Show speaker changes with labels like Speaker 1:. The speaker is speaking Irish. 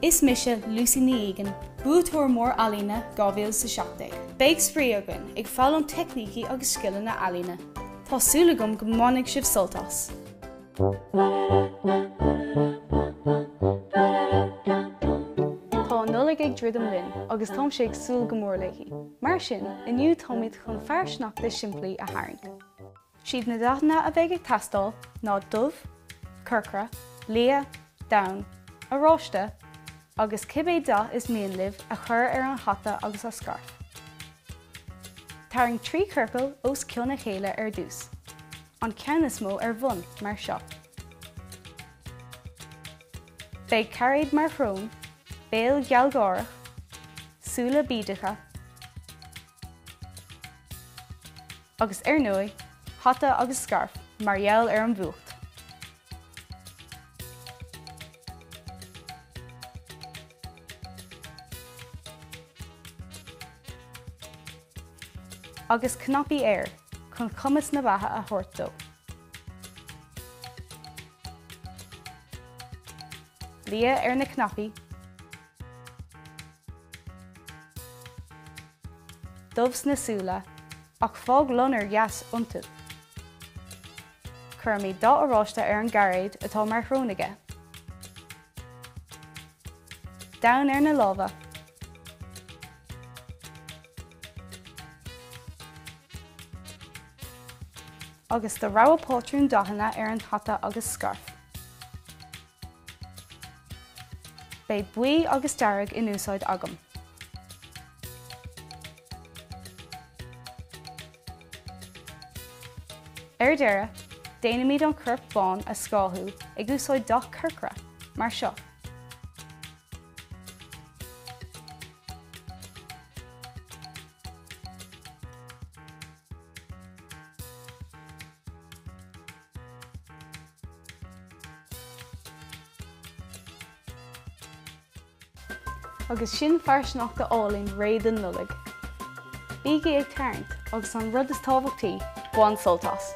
Speaker 1: Is mise Lucy Ní Dhuiginn, búthúir mór alíne 2017. Beidh spríogainn ag fáil technící agus scileanna na alíne. Tásúla gom go mbeadh sibh soltas. Tá nula ag ddridim linn agus tom sé ag súil go mór leithí. Mar sin, inniu tomid chun Fear Sneachta simplí a tharraingt. Siad na daithna a bheith ag teastáil ná dubh, curcra, lia, domhan, aráiste, agus cibé da is mianlibh a chur ar an hata agus a scarf. Tharraingt 3 curcail os cionna chéile ar dús. An ceann is mó ar bhun mar seo. Beidh carried mar chrón, béal geallgárach, súla bídeacha, agus ar nua, hata agus scarf mar gheall ar an bhuacht. Agus cnopaí air chun cumas na bheatha a thabhairt dó. Lia ar na cnopaí, dubhs na súla ach fág lonar gheas iontu. Cuirmí dá aráiste ar an garaid atá mar chrónaige. Domhan ar na lámha, agus do rogha pátrún daithanna ar an hata agus scarf. Beidh buí agus dearg in úsáid agam. Ar deireadh, déanamid an curp bán a scáthú ag úsáid doch curcra, mar seo. Agus sin Fear Sneachta álinn réad an nullag. Bígí ag tharraingt agus an rud is tábhachtaí, bhain soltas.